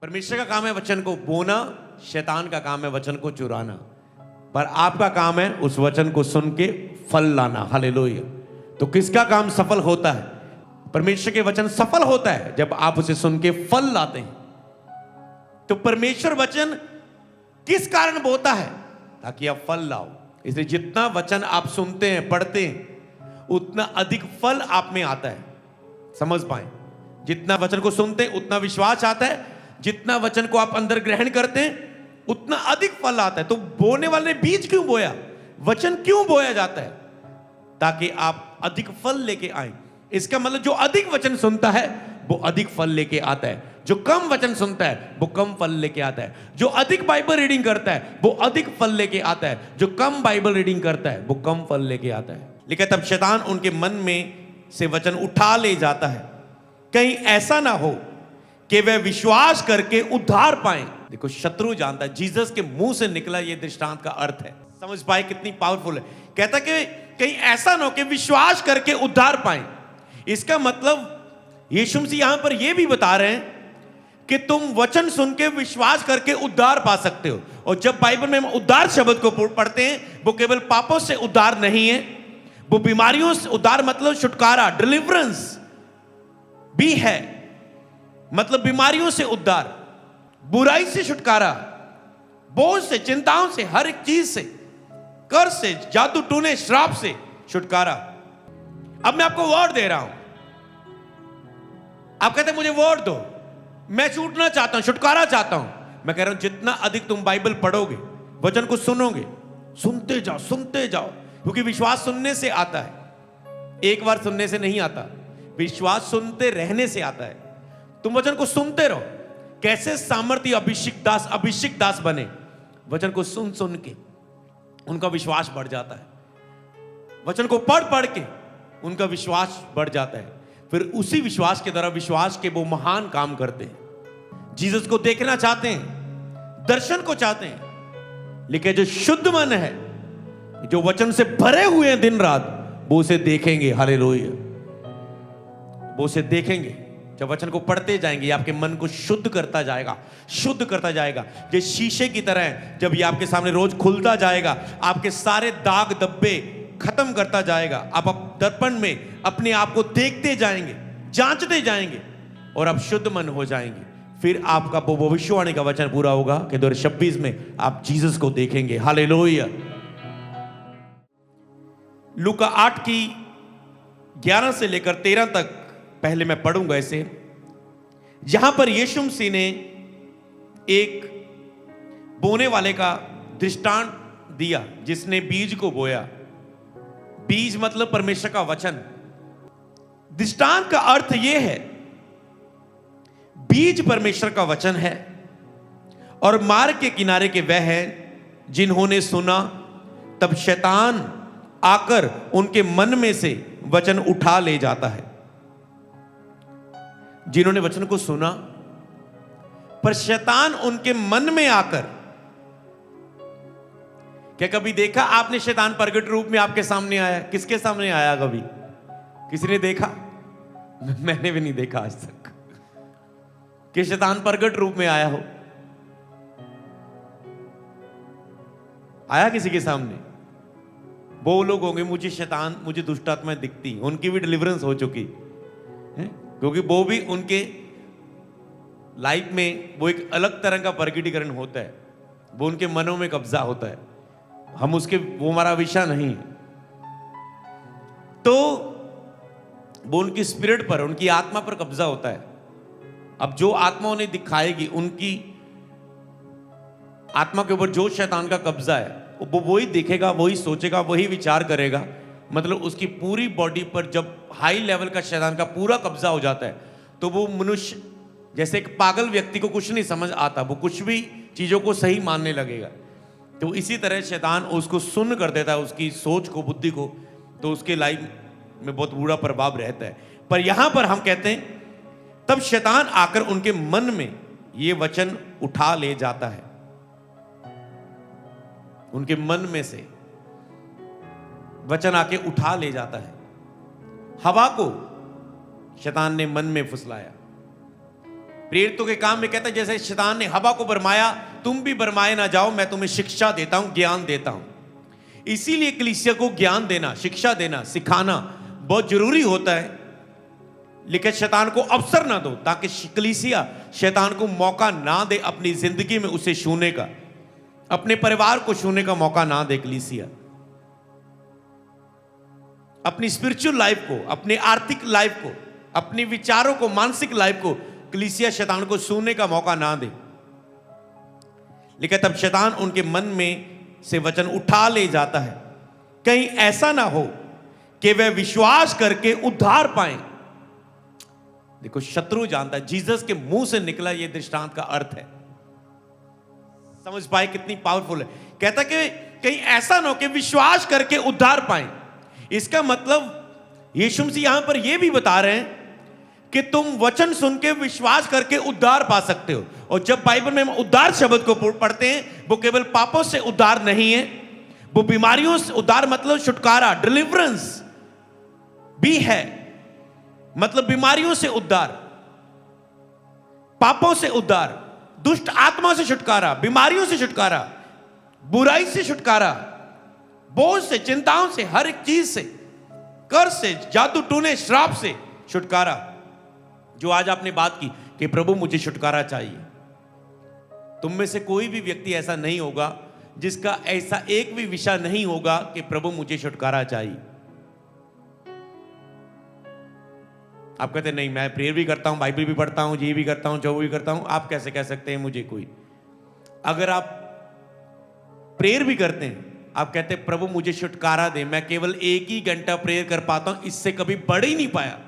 परमेश्वर का काम है वचन को बोना, शैतान का काम है वचन को चुराना, पर आपका काम है उस वचन को सुन के फल लाना। हालेलुया। तो किसका काम सफल होता है? परमेश्वर के वचन सफल होता है जब आप उसे सुन के फल लाते हैं। तो परमेश्वर वचन किस कारण बोता है? ताकि आप फल लाओ। इसलिए जितना वचन आप सुनते हैं, पढ़ते हैं, उतना अधिक फल आप में आता है। समझ पाए? जितना वचन को सुनते हैं उतना विश्वास आता है, जितना वचन को आप अंदर ग्रहण करते हैं उतना अधिक फल आता है। तो बोने वाले ने बीज क्यों बोया? वचन क्यों बोया जाता है? ताकि आप अधिक फल लेके आए। इसका मतलब जो अधिक वचन सुनता है वो अधिक फल लेके आता है, जो कम वचन सुनता है वो कम फल लेके आता है, जो अधिक बाइबल रीडिंग करता है वो अधिक फल लेके आता है, जो कम बाइबल रीडिंग करता है वो कम फल लेके आता है। लेकिन तब शैतान उनके मन में से वचन उठा ले जाता है, कहीं ऐसा ना हो कि वे विश्वास करके उद्धार पाएं। देखो, शत्रु जानता है, जीसस के मुंह से निकला ये दृष्टांत का अर्थ है। समझ पाए कितनी पावरफुल है? कहता कि कहीं ऐसा ना हो कि विश्वास करके उद्धार पाएं। इसका मतलब यीशु मसीह यहां पर यह भी बता रहे हैं कि तुम वचन सुन के विश्वास करके उद्धार पा सकते हो। और जब बाइबल में हम उद्धार शब्द को पढ़ते हैं, वो केवल पापों से उद्धार नहीं है, वो बीमारियों से उद्धार मतलब छुटकारा, डिलीवरेंस भी है। मतलब बीमारियों से उद्धार, बुराई से छुटकारा, बोझ से, चिंताओं से, हर एक चीज से, कर्ज से, जादू टूने, श्राप से छुटकारा। अब मैं आपको वर्ड दे रहा हूं, आप कहते हैं मुझे वर्ड दो, मैं छूटना चाहता हूं, छुटकारा चाहता हूं। मैं कह रहा हूं जितना अधिक तुम बाइबल पढ़ोगे, वचन को सुनोगे, सुनते जाओ, सुनते जाओ, क्योंकि विश्वास सुनने से आता है, एक बार सुनने से नहीं आता। विश्वास सुनते रहने से आता है। तुम वचन को सुनते रहो। कैसे सामर्थ्य अभिषिक्त दास बने? वचन को सुन सुन के उनका विश्वास बढ़ जाता है। वचन को पढ़ पढ़ के उनका विश्वास बढ़ जाता है। फिर उसी विश्वास के द्वारा विश्वास के वो महान काम करते हैं। जीसस को देखना चाहते हैं, दर्शन को चाहते हैं, लेकिन जो शुद्ध मन है, जो वचन से भरे हुए हैं दिन रात, वो उसे देखेंगे। हालेलुया। वो उसे देखेंगे। जब वचन को पढ़ते जाएंगे, आपके मन को शुद्ध करता जाएगा, शुद्ध करता जाएगा। ये शीशे की तरह है, जब ये आपके सामने रोज खुलता जाएगा, आपके सारे दाग धब्बे खत्म करता जाएगा। आप दर्पण में अपने आप को देखते जाएंगे, जांचते जाएंगे, और आप शुद्ध मन हो जाएंगे। फिर आपका वो भविष्यवाणी का वचन पूरा होगा कि 2026 में आप जीसस को देखेंगे। हालेलुया। लूका 8 की 11 से लेकर 13 तक पहले मैं पढ़ूंगा इसे, जहां पर यीशु मसीह ने एक बोने वाले का दृष्टांत दिया जिसने बीज को बोया। बीज मतलब परमेश्वर का वचन। दृष्टांत का अर्थ यह है, बीज परमेश्वर का वचन है और मार्ग के किनारे के वह हैं जिन्होंने सुना, तब शैतान आकर उनके मन में से वचन उठा ले जाता है। जिन्होंने वचन को सुना, पर शैतान उनके मन में आकर, क्या कभी देखा आपने शैतान प्रगट रूप में आपके सामने आया? किसके सामने आया? कभी किसी ने देखा? मैंने भी नहीं देखा आज तक कि शैतान प्रगट रूप में आया हो। आया किसी के सामने? वो लोग होंगे मुझे शैतान, मुझे दुष्ट आत्माएं दिखती, उनकी भी डिलीवरेंस हो चुकी है, क्योंकि वो भी उनके लाइफ में वो एक अलग तरह का प्रकटीकरण होता है, वो उनके मनों में कब्जा होता है। हम उसके, वो हमारा विषय नहीं है। तो वो उनकी स्पिरिट पर, उनकी आत्मा पर कब्जा होता है। अब जो आत्मा उन्हें दिखाएगी, उनकी आत्मा के ऊपर जो शैतान का कब्जा है, वो वही देखेगा, वही सोचेगा, वही विचार करेगा। मतलब उसकी पूरी बॉडी पर जब हाई लेवल का शैतान का पूरा कब्जा हो जाता है, तो वो मनुष्य जैसे एक पागल व्यक्ति को कुछ नहीं समझ आता, वो कुछ भी चीजों को सही मानने लगेगा। तो इसी तरह शैतान उसको सुन्न कर देता है, उसकी सोच को, बुद्धि को, तो उसके लाइफ में बहुत बुरा प्रभाव रहता है। पर यहां पर हम कहते हैं, तब शैतान आकर उनके मन में ये वचन उठा ले जाता है। उनके मन में से वचन आके उठा ले जाता है। हवा को शैतान ने मन में फुसलाया। प्रेरितों के काम में कहता है जैसे शैतान ने हवा को भरमाया, तुम भी भरमाए ना जाओ, मैं तुम्हें शिक्षा देता हूं, ज्ञान देता हूं। इसीलिए कलीसिया को ज्ञान देना, शिक्षा देना, सिखाना बहुत जरूरी होता है। लेकिन शैतान को अवसर ना दो, ताकि कलीसिया शैतान को मौका ना दे अपनी जिंदगी में उसे छूने का, अपने परिवार को छूने का मौका ना दे कलीसिया। अपनी स्पिरिचुअल लाइफ को, अपनी आर्थिक लाइफ को, अपने विचारों को, मानसिक लाइफ को कलीसिया शैतान को छूने का मौका ना दे। लेकिन तब शैतान उनके मन में से वचन उठा ले जाता है, कहीं ऐसा ना हो कि वह विश्वास करके उद्धार पाए। देखो, शत्रु जानता है, जीसस के मुंह से निकला यह दृष्टांत का अर्थ है। समझ पाए कितनी पावरफुल है। कहता कि कहीं ऐसा ना हो कि विश्वास करके उद्धार पाए। इसका मतलब यीशु मसीह यहां पर यह भी बता रहे हैं कि तुम वचन सुन के विश्वास करके उद्धार पा सकते हो। और जब बाइबल में हम उद्धार शब्द को पढ़ते हैं, वो केवल पापों से उद्धार नहीं है, वो बीमारियों से उद्धार, मतलब छुटकारा, डिलीवरेंस भी है। मतलब बीमारियों से उद्धार, पापों से उद्धार, दुष्ट आत्मा से छुटकारा, बीमारियों से छुटकारा, बुराई से छुटकारा, बोझ से, चिंताओं से, हर एक चीज से, कर्ज से, जादू टूने, श्राप से छुटकारा। जो आज आपने बात की कि प्रभु मुझे छुटकारा चाहिए, तुम में से कोई भी व्यक्ति ऐसा नहीं होगा जिसका ऐसा एक भी विषय नहीं होगा कि प्रभु मुझे छुटकारा चाहिए। आप कहते नहीं, मैं प्रेयर भी करता हूं, बाइबल भी पढ़ता हूं, ये भी करता हूं, जो भी करता हूं। आप कैसे कह सकते हैं मुझे कोई? अगर आप प्रेयर भी करते हैं, आप कहते हैं प्रभु मुझे छुटकारा दे, मैं केवल 1 ही घंटा प्रेयर कर पाता हूं, इससे कभी बढ़ ही नहीं पाया,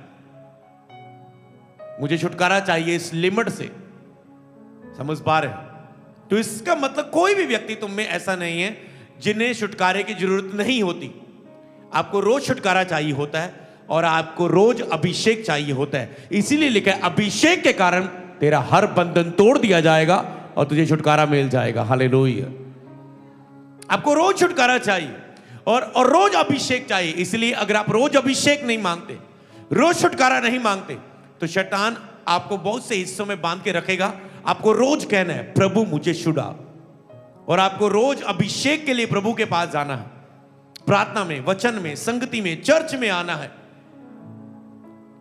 मुझे छुटकारा चाहिए इस लिमिट से। समझ पा रहे? तो इसका मतलब कोई भी व्यक्ति तुम में ऐसा नहीं है जिन्हें छुटकारे की जरूरत नहीं होती। आपको रोज छुटकारा चाहिए होता है और आपको रोज अभिषेक चाहिए होता है। इसीलिए लिखा है अभिषेक के कारण तेरा हर बंधन तोड़ दिया जाएगा और तुझे छुटकारा मिल जाएगा। हालेलुया। आपको रोज छुटकारा चाहिए और रोज अभिषेक चाहिए। इसलिए अगर आप रोज अभिषेक नहीं मांगते, रोज छुटकारा नहीं मांगते, तो शैतान आपको बहुत से हिस्सों में बांध के रखेगा। आपको रोज कहना है प्रभु मुझे छुड़ा, और आपको रोज अभिषेक के लिए प्रभु के पास जाना है, प्रार्थना में, वचन में, संगति में, चर्च में आना है,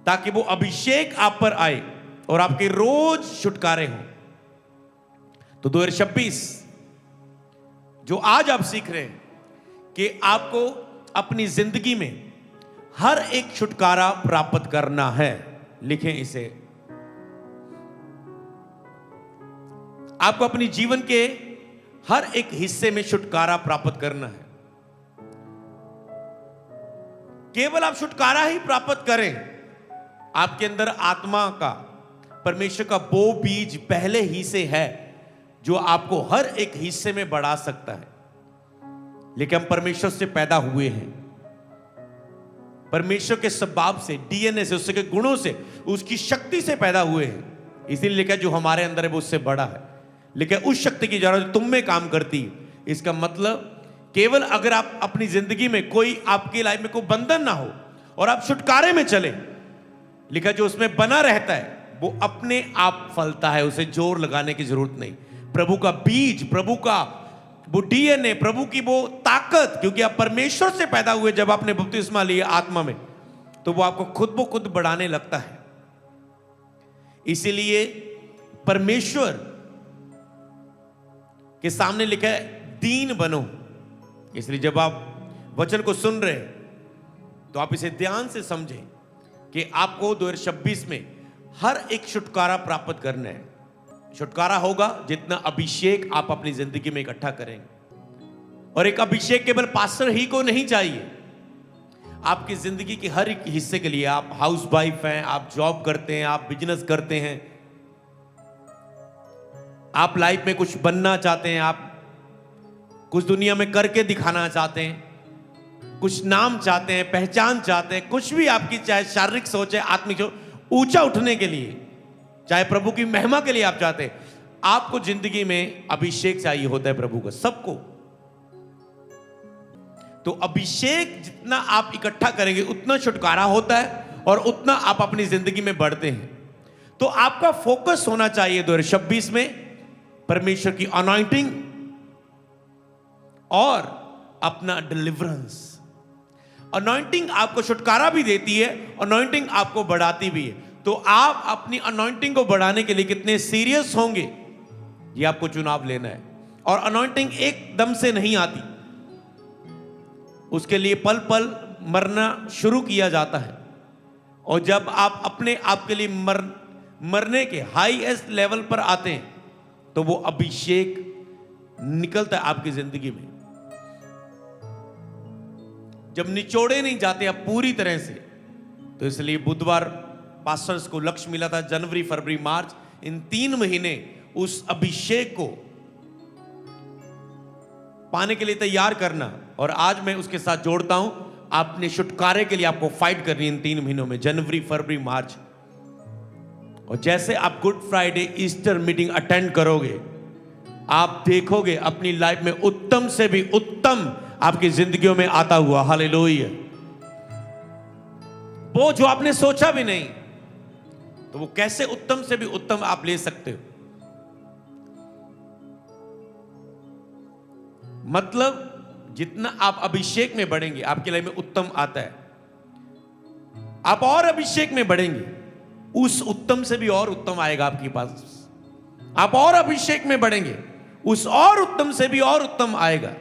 ताकि वो अभिषेक आप पर आए और आपके रोज छुटकारे हों। तो 2026 जो आज आप सीख रहे हैं कि आपको अपनी जिंदगी में हर एक छुटकारा प्राप्त करना है। लिखें इसे। आपको अपनी जीवन के हर एक हिस्से में छुटकारा प्राप्त करना है। केवल आप छुटकारा ही प्राप्त करें, आपके अंदर आत्मा का, परमेश्वर का वो बीज पहले ही से है जो आपको हर एक हिस्से में बढ़ा सकता है। लेकिन हम परमेश्वर से पैदा हुए हैं, परमेश्वर के स्वभाव से, डीएनए से, उसके गुणों से, उसकी शक्ति से पैदा हुए हैं। इसीलिए लिखा जो हमारे अंदर है वो उससे बड़ा है। लेकिन उस शक्ति की जरूरत तुम में काम करती है। इसका मतलब केवल अगर आप अपनी जिंदगी में कोई, आपकी लाइफ में कोई बंधन ना हो और आप छुटकारे में चले, लिखा जो उसमें बना रहता है वो अपने आप फलता है, उसे जोर लगाने की जरूरत नहीं। प्रभु का बीज, प्रभु का वो डीएनए, प्रभु की वो ताकत, क्योंकि आप परमेश्वर से पैदा हुए, जब आपने बपतिस्मा लिया आत्मा में, तो वो आपको खुद ब खुद बढ़ाने लगता है। इसीलिए परमेश्वर के सामने लिखा है दीन बनो। इसलिए जब आप वचन को सुन रहे हैं तो आप इसे ध्यान से समझें कि आपको 2026 में हर एक छुटकारा प्राप्त करना है। छुटकारा होगा जितना अभिषेक आप अपनी जिंदगी में इकट्ठा करेंगे। और एक अभिषेक केवल पास्टर ही को नहीं चाहिए, आपकी जिंदगी के हर एक हिस्से के लिए। आप हाउस वाइफ हैं, आप जॉब करते हैं, आप बिजनेस करते हैं, आप लाइफ में कुछ बनना चाहते हैं, आप कुछ दुनिया में करके दिखाना चाहते हैं, कुछ नाम चाहते हैं, पहचान चाहते हैं, कुछ भी आपकी चाहे शारीरिक सोच है, आत्मिक सोच, ऊंचा उठने के लिए, चाहे प्रभु की महिमा के लिए आप चाहते हैं, आपको जिंदगी में अभिषेक चाहिए होता है प्रभु का, सबको। तो अभिषेक जितना आप इकट्ठा करेंगे उतना छुटकारा होता है और उतना आप अपनी जिंदगी में बढ़ते हैं। तो आपका फोकस होना चाहिए 2026 में परमेश्वर की अनॉइंटिंग और अपना डिलीवरेंस। अनॉइंटिंग आपको छुटकारा भी देती है, अनॉइंटिंग आपको बढ़ाती भी है। तो आप अपनी अनॉइंटिंग को बढ़ाने के लिए कितने सीरियस होंगे, ये आपको चुनाव लेना है। और अनॉइंटिंग एकदम से नहीं आती, उसके लिए पल पल मरना शुरू किया जाता है। और जब आप अपने आप के लिए मरने के हाईएस्ट लेवल पर आते हैं तो वो अभिषेक निकलता है आपकी जिंदगी में। जब निचोड़े नहीं जाते आप पूरी तरह से, तो इसलिए बुधवार पास्टर्स को लक्ष्य मिला था, जनवरी फरवरी मार्च इन 3 महीने उस अभिषेक को पाने के लिए तैयार करना। और आज मैं उसके साथ जोड़ता हूं, आपने छुटकारे के लिए आपको फाइट करनी इन 3 महीनों में, जनवरी फरवरी मार्च। और जैसे आप good Friday Easter meeting attend करोगे, आप देखोगे अपनी लाइफ में उत्तम से भी उत्तम आपकी जिंदगियों में आता हुआ। हालेलुया। वो जो आपने सोचा भी नहीं, तो वो कैसे उत्तम से भी उत्तम आप ले सकते हो। मतलब जितना आप अभिषेक में बढ़ेंगे आपकी लाइफ में उत्तम आता है। आप और अभिषेक में बढ़ेंगे, उस उत्तम से भी और उत्तम आएगा आपके पास। आप और अभिषेक में बढ़ेंगे, उस और उत्तम से भी और उत्तम आएगा।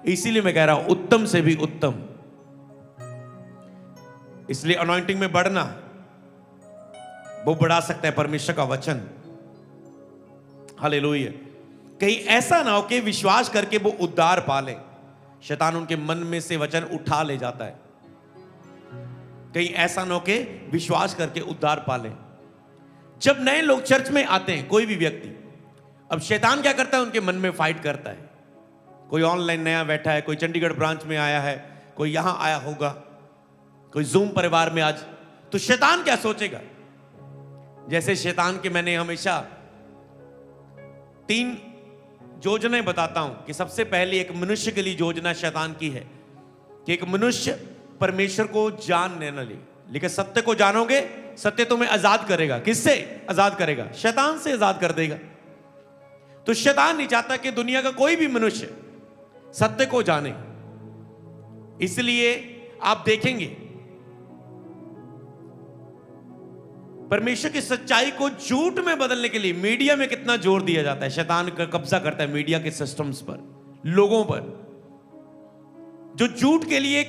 इसीलिए मैं कह रहा हूं उत्तम से भी उत्तम। इसलिए अनॉइंटिंग में बढ़ना, वो बढ़ा सकता है परमेश्वर का वचन। हालेलुया। कहीं ऐसा ना हो कि विश्वास करके वो उद्धार पाले, शैतान उनके मन में से वचन उठा ले जाता है। कहीं ऐसा ना हो कि विश्वास करके उद्धार पाले। जब नए लोग चर्च में आते हैं, कोई भी व्यक्ति, अब शैतान क्या करता है, उनके मन में फाइट करता है। कोई ऑनलाइन नया बैठा है, कोई चंडीगढ़ ब्रांच में आया है, कोई यहां आया होगा, कोई जूम परिवार में आज, तो शैतान क्या सोचेगा। जैसे शैतान के मैंने हमेशा 3 योजनाएं बताता हूं कि सबसे पहले एक मनुष्य के लिए योजना शैतान की है कि एक मनुष्य परमेश्वर को जान लेना ले, लेकिन सत्य को जानोगे, सत्य तुम्हें आजाद करेगा। किससे आजाद करेगा? शैतान से आजाद कर देगा। तो शैतान नहीं चाहता कि दुनिया का कोई भी मनुष्य सत्य को जाने। इसलिए आप देखेंगे परमेश्वर की सच्चाई को झूठ में बदलने के लिए मीडिया में कितना जोर दिया जाता है। शैतान का कब्जा करता है मीडिया के सिस्टम्स पर, लोगों पर, जो झूठ के लिए,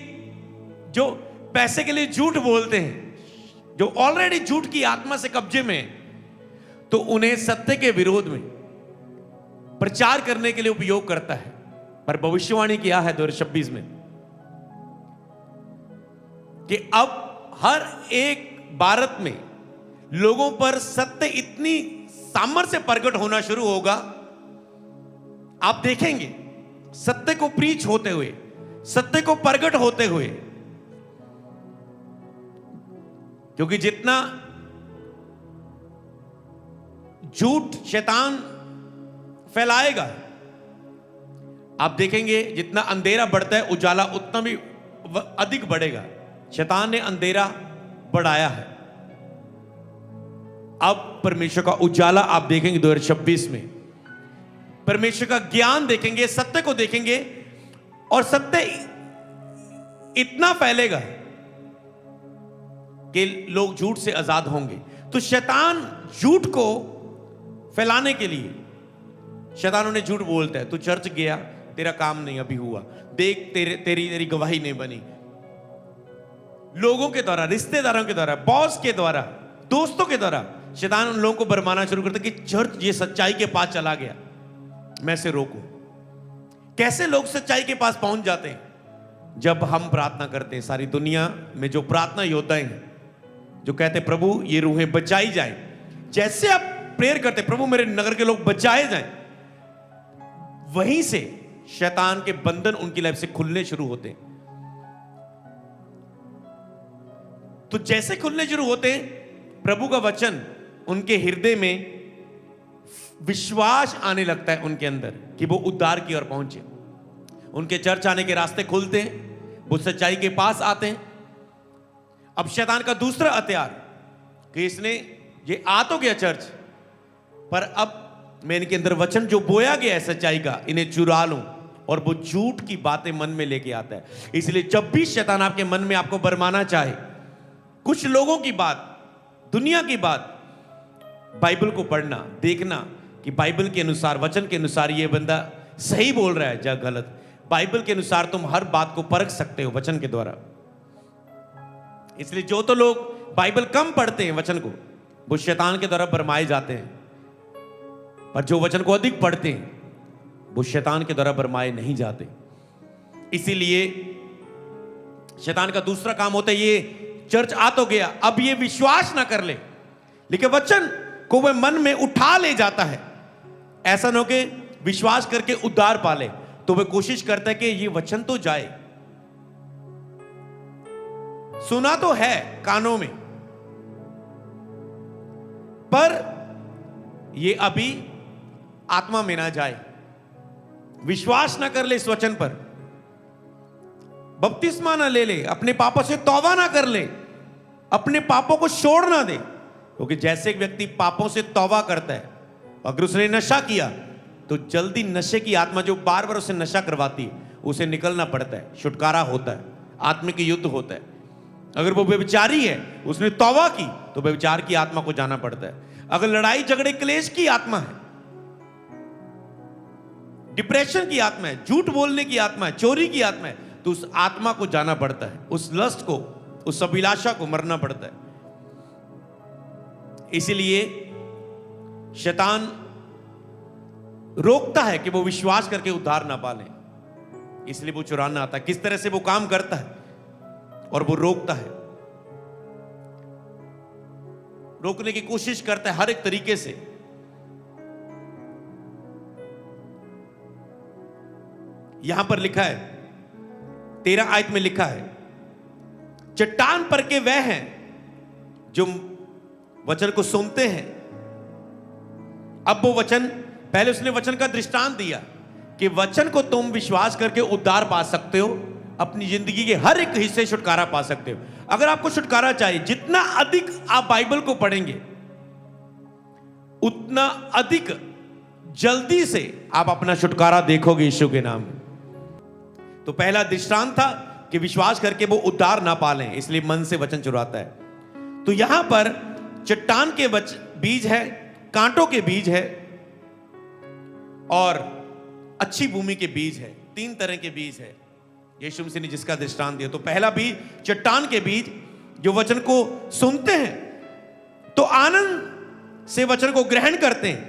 जो पैसे के लिए झूठ बोलते हैं, जो ऑलरेडी झूठ की आत्मा से कब्जे में है, तो उन्हें सत्य के विरोध में प्रचार करने के लिए उपयोग करता है। पर भविष्यवाणी किया है 2026 में कि अब हर एक भारत में लोगों पर सत्य इतनी सामर्थ्य से प्रकट होना शुरू होगा, आप देखेंगे सत्य को प्रीच होते हुए, सत्य को प्रकट होते हुए। क्योंकि जितना झूठ शैतान फैलाएगा, आप देखेंगे जितना अंधेरा बढ़ता है उजाला उतना भी अधिक बढ़ेगा। शैतान ने अंधेरा बढ़ाया है, अब परमेश्वर का उजाला आप देखेंगे 2026 में। परमेश्वर का ज्ञान देखेंगे, सत्य को देखेंगे, और सत्य इतना फैलेगा कि लोग झूठ से आजाद होंगे। तो शैतान झूठ को फैलाने के लिए, शैतान उन्हें झूठ बोलता है, तू चर्च गया, तेरा काम नहीं अभी हुआ, देख तेरी गवाही नहीं बनी। लोगों के द्वारा, रिश्तेदारों के द्वारा, बॉस के द्वारा, दोस्तों के द्वारा शैतान उन लोगों को भरमाना शुरू करता कि चर्च ये सच्चाई के पास चला गया, मैं इसे रोकूं। कैसे लोग सच्चाई के पास पहुंच जाते हैं? जब हम प्रार्थना करते हैं। सारी दुनिया में जो प्रार्थना योद्धा हैं, जो कहते प्रभु ये रूहें बचाई जाए, जैसे आप प्रेयर करते प्रभु मेरे नगर के लोग बचाए जाएं, वहीं से शैतान के बंधन उनकी लाइफ से खुलने शुरू होते हैं। तो जैसे खुलने शुरू होते हैं, प्रभु का वचन उनके हृदय में विश्वास आने लगता है उनके अंदर कि वो उद्धार की ओर पहुंचे। उनके चर्च आने के रास्ते खुलते हैं, वो सच्चाई के पास आते हैं। अब शैतान का दूसरा हथियार कि इसने ये आ तो गया चर्च, पर अब मैं इनके अंदर वचन जो बोया गया है सच्चाई का, इन्हें चुरा लूं, और वो झूठ की बातें मन में लेके आता है। इसलिए जब भी शैतान आपके मन में आपको भरमाना चाहे कुछ लोगों की बात, दुनिया की बात, बाइबल को पढ़ना, देखना कि बाइबल के अनुसार, वचन के अनुसार ये बंदा सही बोल रहा है या गलत। बाइबल के अनुसार तुम हर बात को परख सकते हो वचन के द्वारा। इसलिए जो तो लोग बाइबल कम पढ़ते हैं वचन को, वो शैतान के द्वारा भरमाए जाते हैं, पर जो वचन को अधिक पढ़ते हैं वो शैतान के द्वारा भरमाए नहीं जाते। इसीलिए शैतान का दूसरा काम होता है, ये चर्च आ तो गया, अब ये विश्वास ना कर ले, लेकिन वचन को वह मन में उठा ले जाता है। ऐसा ना हो कि विश्वास करके उद्धार पाले, तो वह कोशिश करता है कि ये वचन तो जाए। सुना तो है कानों में, पर ये अभी आत्मा में ना जाए, विश्वास ना कर ले इस वचन पर, बपतिस्मा ना ले ले, अपने पापों से तौबा ना कर ले, अपने पापों को छोड़ ना दे। क्योंकि जैसे एक व्यक्ति पापों से तौबा करता है, अगर उसने नशा किया तो जल्दी नशे की आत्मा जो बार बार उसे नशा करवाती है, उसे निकलना पड़ता है, छुटकारा होता है, आत्मिक युद्ध होता है। अगर वो व्यभिचारी है, उसने तौबा की, तो व्यभिचार की आत्मा को जाना पड़ता है। अगर लड़ाई झगड़े क्लेश की आत्मा है, डिप्रेशन की आत्मा है, झूठ बोलने की आत्मा है, चोरी की आत्मा है, तो उस आत्मा को जाना पड़ता है, उस लस्ट को, उस अभिलाषा को मरना पड़ता है। इसीलिए शैतान रोकता है कि वो विश्वास करके उद्धार ना पाले, इसलिए वो चुराना आता है। किस तरह से वो काम करता है और वो रोकता है, रोकने की कोशिश करता है हर एक तरीके से। यहां पर लिखा है 13 आयत में लिखा है, चट्टान पर के वह हैं जो वचन को सुनते हैं। अब वो वचन, पहले उसने वचन का दृष्टांत दिया कि वचन को तुम विश्वास करके उद्धार पा सकते हो, अपनी जिंदगी के हर एक हिस्से छुटकारा पा सकते हो। अगर आपको छुटकारा चाहिए, जितना अधिक आप बाइबल को पढ़ेंगे उतना अधिक जल्दी से आप अपना छुटकारा देखोगे यीशु के नाम में। तो पहला दृष्टांत था कि विश्वास करके वो उद्धार ना पालें, इसलिए मन से वचन चुराता है। तो यहां पर चट्टान के बीज है, कांटों के बीज है और अच्छी भूमि के बीज है। 3 तरह के बीज है यीशु मसीह ने जिसका दृष्टांत दिया। तो पहला बीज चट्टान के बीज, जो वचन को सुनते हैं तो आनंद से वचन को ग्रहण करते हैं,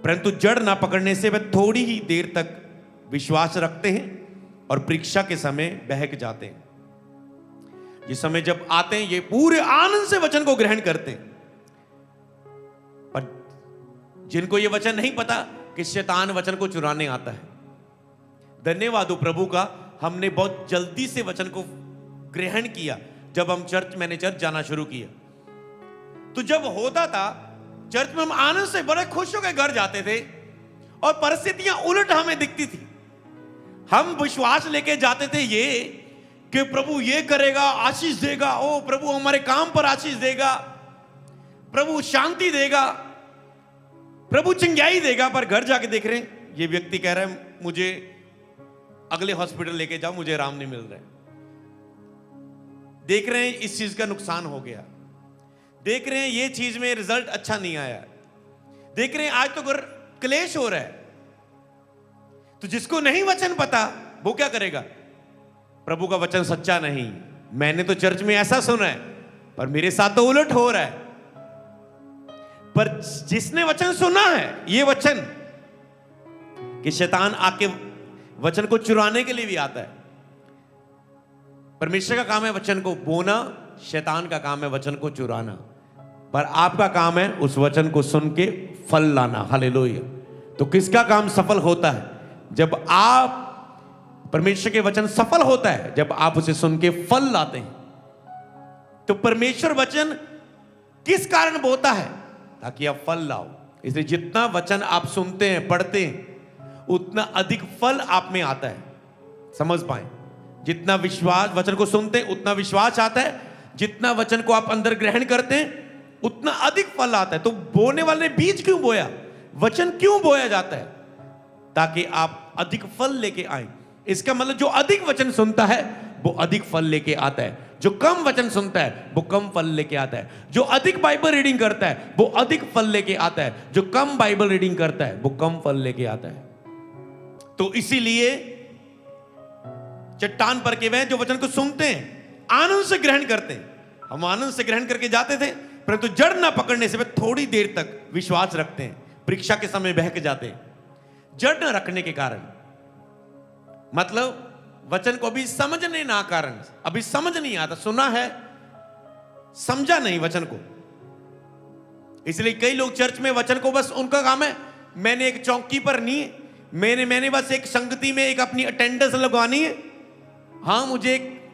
परंतु जड़ ना पकड़ने से वे थोड़ी ही देर तक विश्वास रखते हैं और परीक्षा के समय बहक जाते हैं। जिस समय जब आते हैं ये पूरे आनंद से वचन को ग्रहण करते हैं, पर जिनको ये वचन नहीं पता कि शैतान वचन को चुराने आता है। धन्यवाद हो प्रभु का, हमने बहुत जल्दी से वचन को ग्रहण किया। जब हम मैंने चर्च जाना शुरू किया, तो जब होता था चर्च में हम आनंद से बड़े खुश होकर घर जाते थे और परिस्थितियां उलट हमें दिखती थी। हम विश्वास लेके जाते थे ये कि प्रभु ये करेगा, आशीष देगा, ओ प्रभु हमारे काम पर आशीष देगा, प्रभु शांति देगा, प्रभु चंगाई देगा। पर घर जाके देख रहे हैं ये व्यक्ति कह रहा है मुझे अगले हॉस्पिटल लेके जाओ, मुझे आराम नहीं मिल रहा है। देख रहे हैं इस चीज का नुकसान हो गया, देख रहे हैं ये चीज में रिजल्ट अच्छा नहीं आया, देख रहे हैं आज तो क्लेश हो रहा है। तो जिसको नहीं वचन पता वो क्या करेगा? प्रभु का वचन सच्चा नहीं, मैंने तो चर्च में ऐसा सुना है पर मेरे साथ तो उलट हो रहा है। पर जिसने वचन सुना है, ये वचन कि शैतान आके वचन को चुराने के लिए भी आता है। परमेश्वर का काम है वचन को बोना, शैतान का काम है वचन को चुराना, पर आपका काम है उस वचन को सुन के फल लाना। हालेलुया। तो किसका काम सफल होता है? जब आप, परमेश्वर के वचन सफल होता है जब आप उसे सुन के फल लाते हैं। तो परमेश्वर वचन किस कारण बोता है? ताकि आप फल लाओ। इसलिए जितना वचन आप सुनते हैं, पढ़ते हैं, उतना अधिक फल आप में आता है। समझ पाए? जितना विश्वास, वचन को सुनते हैं उतना विश्वास आता है, जितना वचन को आप अंदर ग्रहण करते हैं उतना अधिक फल आता है। तो बोने वाले ने बीज क्यों बोया? वचन क्यों बोया जाता है? ताकि आप अधिक फल लेके आए। इसका मतलब जो अधिक वचन सुनता है वो अधिक फल लेके आता है, जो कम वचन सुनता है वो कम फल लेके आता है, जो अधिक बाइबल रीडिंग करता है वो अधिक फल लेके आता है, जो कम बाइबल रीडिंग करता है वो कम फल लेके आता है। तो इसीलिए चट्टान पर के वह जो वचन को सुनते हैं, आनंद से ग्रहण करते हैं। हम आनंद से ग्रहण करके जाते थे, परंतु जड़ ना पकड़ने से वे थोड़ी देर तक विश्वास रखते हैं, परीक्षा के समय बहक जाते हैं। जड़ न रखने के कारण, मतलब वचन को अभी समझने ना कारण, अभी समझ नहीं आता, सुना है समझा नहीं वचन को। इसलिए कई लोग चर्च में वचन को बस उनका काम है, मैंने एक चौकी पर नहीं, मैंने बस एक संगति में एक अपनी अटेंडेंस लगवानी है। हाँ,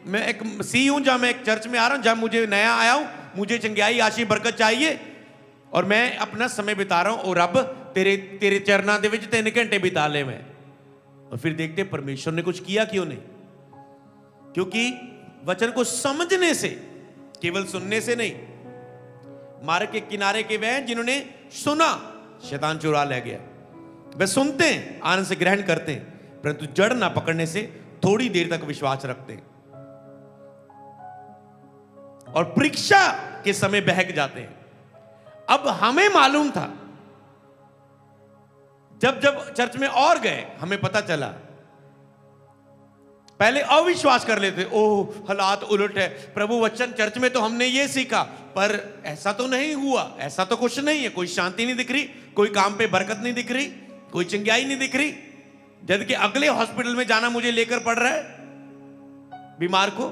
मैं एक सी हूं, जहां मैं एक चर्च में आ रहा हूं, जहां मुझे नया आया हूं, मुझे चंगियाई आशीष बरकत चाहिए और मैं अपना समय बिता रहा हूं, और रब तेरे चरणों दे विच 3 घंटे बिता ले मैं। और फिर देखते परमेश्वर ने कुछ किया क्यों नहीं? क्योंकि वचन को समझने से, केवल सुनने से नहीं। मार्ग के किनारे के वह जिन्होंने सुना, शैतान चुरा ले गया। वे सुनते हैं, आनंद से ग्रहण करते हैं, परंतु जड़ ना पकड़ने से थोड़ी देर तक विश्वास रखते हैं और परीक्षा के समय बहक जाते हैं। अब हमें मालूम था, जब चर्च में और गए हमें पता चला। पहले अविश्वास कर लेते, ओह हालात उलट है, प्रभु वचन चर्च में तो हमने ये सीखा, पर ऐसा तो नहीं हुआ, ऐसा तो कुछ नहीं है, कोई शांति नहीं दिख रही, कोई काम पे बरकत नहीं दिख रही, कोई चंगाई नहीं दिख रही, जबकि अगले हॉस्पिटल में जाना मुझे लेकर पड़ रहा है बीमार को।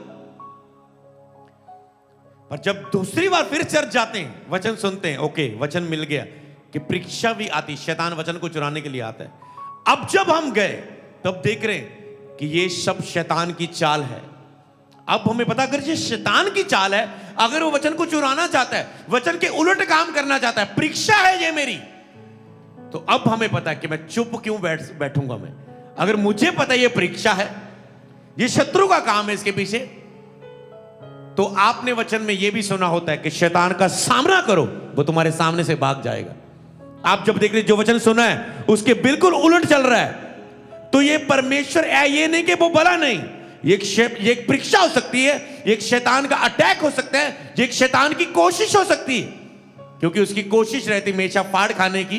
पर जब दूसरी बार फिर चर्च जाते हैं, वचन सुनते हैं, ओके वचन मिल गया कि परीक्षा भी आती, शैतान वचन को चुराने के लिए आता है। अब जब हम गए तब देख रहे हैं कि ये सब शैतान की चाल है। अब हमें पता, अगर ये शैतान की चाल है, अगर वो वचन को चुराना चाहता है, वचन के उलट काम करना चाहता है, परीक्षा है ये मेरी, तो अब हमें पता है कि मैं चुप क्यों बैठूंगा मैं। अगर मुझे पता है ये परीक्षा है, ये शत्रु का काम है इसके पीछे, तो आपने वचन में यह भी सुना होता है कि शैतान का सामना करो, वो तुम्हारे सामने से भाग जाएगा। आप जब देख रहे जो वचन सुना है उसके बिल्कुल उलट चल रहा है, तो ये परमेश्वर है, ये नहीं कि वो भला नहीं, ये एक परीक्षा हो सकती है, एक शैतान का अटैक हो सकता है, ये एक शैतान की कोशिश हो सकती है, क्योंकि उसकी कोशिश रहती हमेशा फाड़ खाने की,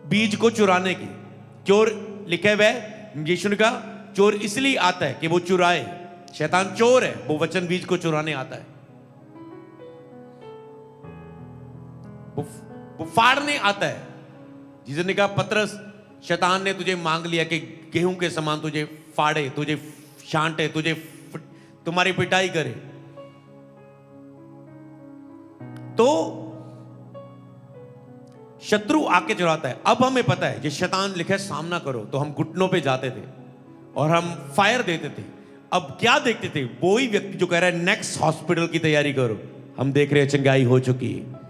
बीज को चुराने की। चोर लिखे हुए यीशु ने कहा, चोर इसलिए आता है कि वो चुराए। शैतान चोर है, वो वचन बीज को चुराने आता है, वो फाड़ने आता है। जिसने कहा पतरस, शैतान ने तुझे मांग लिया कि गेहूं के समान तुझे फाड़े, तुझे छांटे, तुम्हारी पिटाई करे। तो शत्रु आके चुराता है। अब हमें पता है ये शैतान लिखा सामना करो, तो हम घुटनों पे जाते थे और हम फायर देते थे। अब क्या देखते थे? वो ही व्यक्ति जो कह रहा है नेक्स्ट हॉस्पिटल की तैयारी करो, हम देख रहे हैं चंगाई हो चुकी है,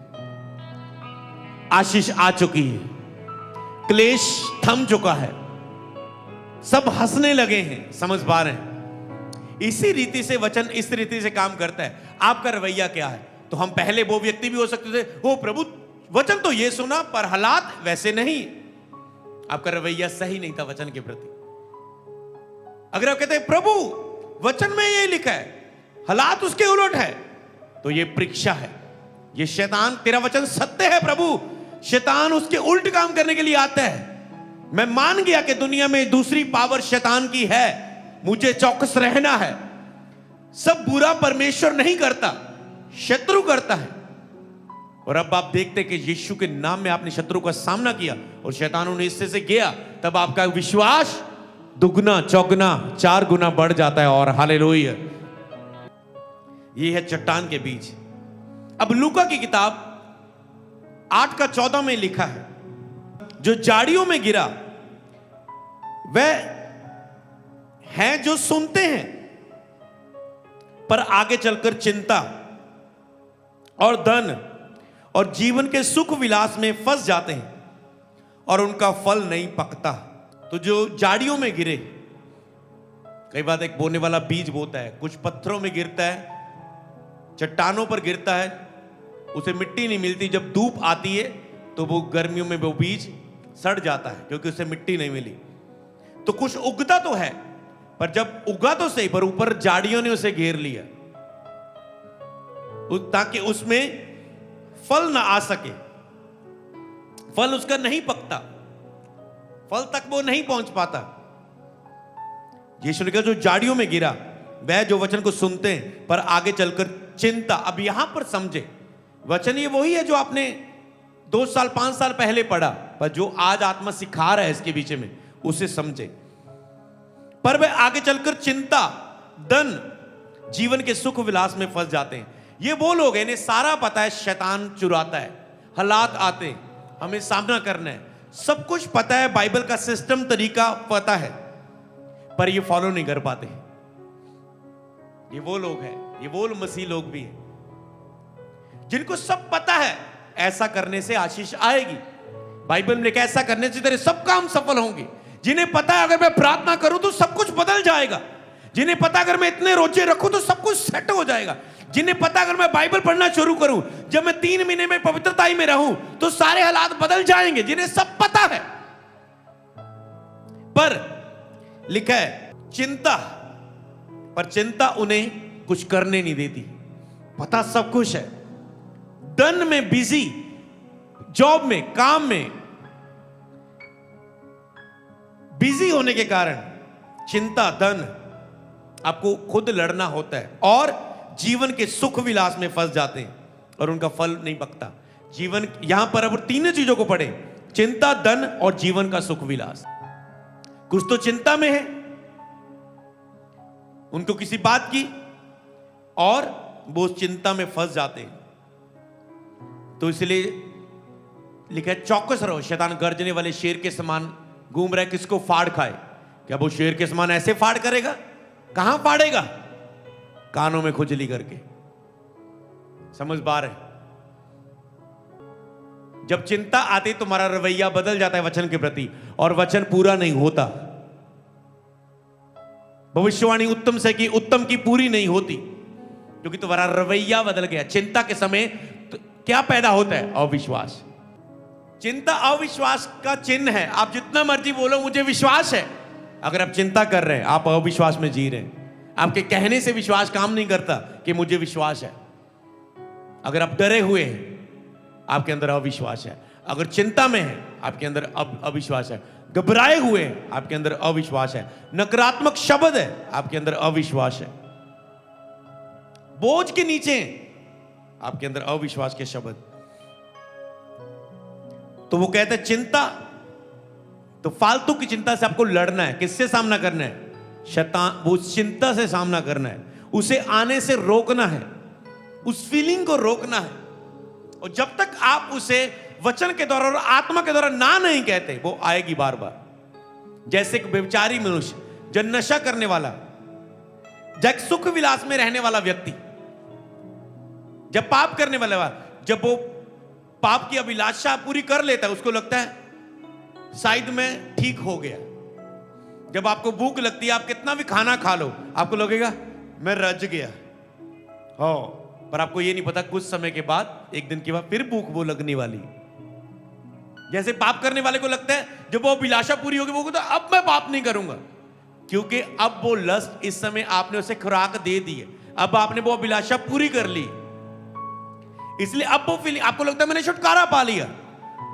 आशीष आ चुकी है, क्लेश थम चुका है, सब हंसने लगे हैं, समझ पा रहे हैं। इसी रीति से वचन इस रीति से काम करता है। आपका रवैया क्या है? तो हम पहले वो व्यक्ति भी हो सकते थे, ओ प्रभु वचन तो ये सुना पर हालात वैसे नहीं। आपका रवैया सही नहीं था वचन के प्रति। अगर आप कहते हैं प्रभु वचन में ये लिखा है, हालात उसके उलट है, तो ये परीक्षा है, ये शैतान, तेरा वचन सत्य है प्रभु, शैतान उसके उल्ट काम करने के लिए आता है। मैं मान गया कि दुनिया में दूसरी पावर शैतान की है, मुझे चौकस रहना है। सब बुरा परमेश्वर नहीं करता, शत्रु करता है। और अब आप देखते कि यीशु के नाम में आपने शत्रु का सामना किया और शैतानों ने हिस्से से गया, तब आपका विश्वास दुगना चौगुना 4 गुना बढ़ जाता है। और हालेलुया, ये है चट्टान के बीज। अब लूका की किताब 8:14 में लिखा है, जो झाड़ियों में गिरा वह है जो सुनते हैं पर आगे चलकर चिंता और धन और जीवन के सुख विलास में फंस जाते हैं और उनका फल नहीं पकता। तो जो झाड़ियों में गिरे, कई बार एक बोने वाला बीज बोता है, कुछ पत्थरों में गिरता है, चट्टानों पर गिरता है, उसे मिट्टी नहीं मिलती। जब धूप आती है तो वो गर्मियों में वो बीज सड़ जाता है क्योंकि उसे मिट्टी नहीं मिली। तो कुछ उगता तो है, पर जब उगा तो सही, पर ऊपर झाड़ियों ने उसे घेर लिया ताकि उसमें फल ना आ सके। फल उसका नहीं पकता, फल तक वो नहीं पहुंच पाता। यीशु ने कहा जो झाड़ियों में गिरा वह जो वचन को सुनते हैं पर आगे चलकर चिंता। अब यहां पर समझे, वचन ये वही है जो आपने 2 साल 5 साल पहले पढ़ा, पर जो आज आत्मा सिखा रहा है इसके पीछे में, उसे समझे। पर वह आगे चलकर चिंता, धन, जीवन के सुख विलास में फंस जाते हैं। ये वो लोग हैं, इन्हें सारा पता है शैतान चुराता है, हालात आते हैं, हमें सामना करना है, सब कुछ पता है, बाइबल का सिस्टम तरीका पता है, पर ये फॉलो नहीं कर पाते। ये वो लोग हैं, ये वो मसीह लोग भी हैं जिनको सब पता है ऐसा करने से आशीष आएगी। बाइबल में लिखा है ऐसा करने से तेरे सब काम सफल होंगे। जिन्हें पता है अगर मैं प्रार्थना करूं तो सब कुछ बदल जाएगा। जिन्हें पता अगर मैं इतने रोजे रखूं तो सब कुछ सेट हो जाएगा। जिन्हें पता अगर मैं बाइबल पढ़ना शुरू करूं, जब मैं 3 महीने में पवित्रता में रहूं तो सारे हालात बदल जाएंगे। जिन्हें सब पता है, पर लिखा है चिंता, पर चिंता उन्हें कुछ करने नहीं देती। पता सब कुछ है, धन में बिजी, जॉब में, काम में बिजी होने के कारण चिंता, धन, आपको खुद लड़ना होता है और जीवन के सुख विलास में फंस जाते हैं और उनका फल नहीं पकता। जीवन यहां पर अब 3 चीजों को पढ़े, चिंता, धन और जीवन का सुख विलास। कुछ तो चिंता में है, उनको किसी बात की, और वो चिंता में फंस जाते हैं। तो इसलिए लिखा है चौकस रहो, शैतान गर्जने वाले शेर के समान घूम रहा है, किसको फाड़ खाए। क्या वो शेर के समान ऐसे फाड़ करेगा? कहां फाड़ेगा? कानों में खुजली करके। समझ पा रहे? जब चिंता आती तुम्हारा रवैया बदल जाता है वचन के प्रति, और वचन पूरा नहीं होता। भविष्यवाणी उत्तम से की उत्तम की पूरी नहीं होती क्योंकि तुम्हारा रवैया बदल गया। चिंता के समय तो क्या पैदा होता है? अविश्वास। चिंता अविश्वास का चिन्ह है। आप जितना मर्जी बोलो मुझे विश्वास है, अगर आप चिंता कर रहे हैं आप अविश्वास में जी रहे हैं। आपके कहने से विश्वास काम नहीं करता कि मुझे विश्वास है। अगर आप डरे हुए हैं आपके अंदर अविश्वास है। अगर चिंता में है आपके अंदर अविश्वास है। घबराए हुए हैं आपके अंदर अविश्वास है। नकारात्मक शब्द है आपके अंदर अविश्वास है। बोझ के नीचे आपके अंदर अविश्वास के शब्द। तो वो कहते हैं चिंता, तो फालतू की चिंता से आपको लड़ना है। किससे सामना करना है? शैतान। वो चिंता से सामना करना है, उसे आने से रोकना है, उस फीलिंग को रोकना है। और जब तक आप उसे वचन के द्वारा और आत्मा के द्वारा ना नहीं कहते, वो आएगी बार बार। जैसे एक व्यभिचारी मनुष्य, जो नशा करने वाला, जब सुख विलास में रहने वाला व्यक्ति, जब पाप करने वाला, जब वो पाप की अभिलाषा पूरी कर लेता है, उसको लगता है शायद मैं ठीक हो गया। जब आपको भूख लगती है, आप कितना भी खाना खा लो, आपको लगेगा मैं रज गया हो, पर आपको ये नहीं पता कुछ समय के बाद, एक दिन के बाद फिर भूख वो लगने वाली। जैसे पाप करने वाले को लगता है जब वो अभिलाषा पूरी होगी, वो कहता है अब मैं पाप नहीं करूंगा, क्योंकि अब वो लस्ट, इस समय आपने उसे खुराक दे दी है, अब आपने वो अभिलाषा पूरी कर ली, इसलिए अब वो फीलिंग आपको लगता है मैंने छुटकारा पा लिया।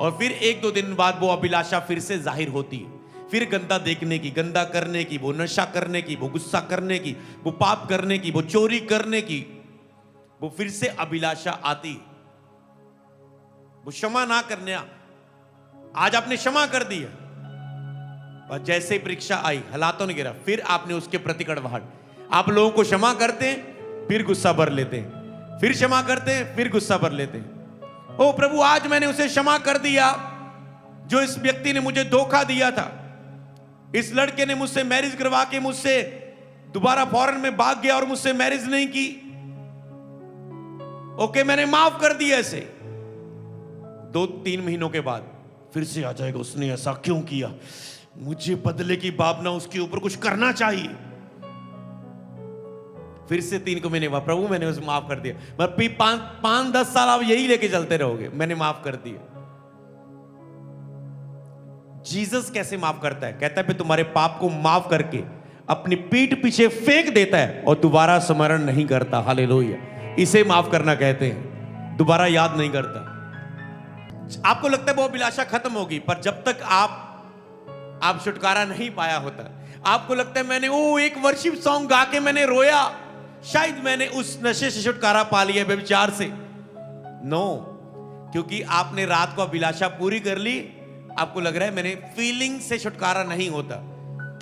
और फिर 1-2 दिन बाद वो अभिलाषा फिर से जाहिर होती है। फिर गंदा देखने की, गंदा करने की, वो नशा करने की, वो गुस्सा करने की, वो पाप करने की, वो चोरी करने की, वो फिर से अभिलाषा आती। वो क्षमा ना करने, आज आपने क्षमा कर दिया, और जैसे परीक्षा आई, हालातों ने गिरा, फिर आपने उसके प्रति कड़वाहट। आप लोगों को क्षमा करते हैं, फिर गुस्सा भर लेते हैं, फिर क्षमा करते हैं, फिर गुस्सा भर लेते हैं। ओ प्रभु, आज मैंने उसे क्षमा कर दिया जो इस व्यक्ति ने मुझे धोखा दिया था, इस लड़के ने मुझसे मैरिज करवा के मुझसे दोबारा फॉरेन में भाग गया और मुझसे मैरिज नहीं की। ओके, मैंने माफ कर दिया इसे। 2-3 महीनों के बाद फिर से आ जाएगा, उसने ऐसा क्यों किया, मुझे बदले की भावना, उसके ऊपर कुछ करना चाहिए। फिर से 3 को मैंने प्रभु मैंने उसे माफ कर दिया। मतलब 5-10 साल आप यही लेके चलते रहोगे, मैंने माफ कर दिया। जीसस कैसे माफ करता है? कहता है फिर तुम्हारे पाप को माफ करके अपनी पीठ पीछे फेंक देता है और दोबारा स्मरण नहीं करता। हालेलुया। इसे माफ करना कहते हैं, दोबारा याद नहीं करता। आपको लगता है वो अभिलाषा खत्म होगी, पर जब तक आप छुटकारा नहीं पाया होता, आपको लगता है मैंने एक वर्शिप सॉन्ग गा के मैंने रोया, शायद मैंने उस नशे से छुटकारा पा लिया, व्यभिचार से। नो, क्योंकि आपने रात को अभिलाषा पूरी कर ली, आपको लग रहा है मैंने फीलिंग से छुटकारा नहीं होता,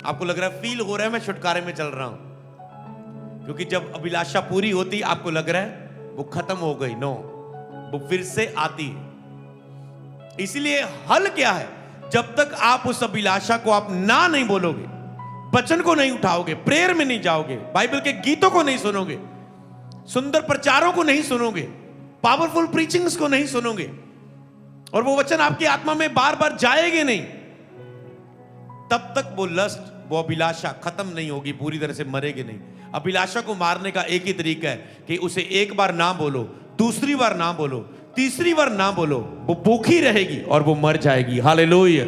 आपको लग रहा है फील हो रहा है मैं छुटकारे में चल रहा हूं। क्योंकि जब अभिलाषा पूरी होती आपको लग रहा है वो खत्म हो गई। नो, वो फिर से आती है। इसलिए हल क्या है? जब तक आप उस अभिलाषा को आप ना नहीं बोलोगे, वचन को नहीं उठाओगे, प्रेयर में नहीं जाओगे, बाइबल के गीतों को नहीं सुनोगे, सुंदर प्रचारों को नहीं सुनोगे, पावरफुल प्रीचिंग्स को नहीं सुनोगे, और वो वचन आपकी आत्मा में बार बार जाएंगे नहीं, तब तक वो लस्ट, वो अभिलाषा खत्म नहीं होगी, पूरी तरह से मरेगी नहीं। अभिलाषा को मारने का एक ही तरीका है कि उसे एक बार ना बोलो, दूसरी बार ना बोलो, तीसरी बार ना बोलो, वो भूखी रहेगी और वो मर जाएगी। हालेलुया।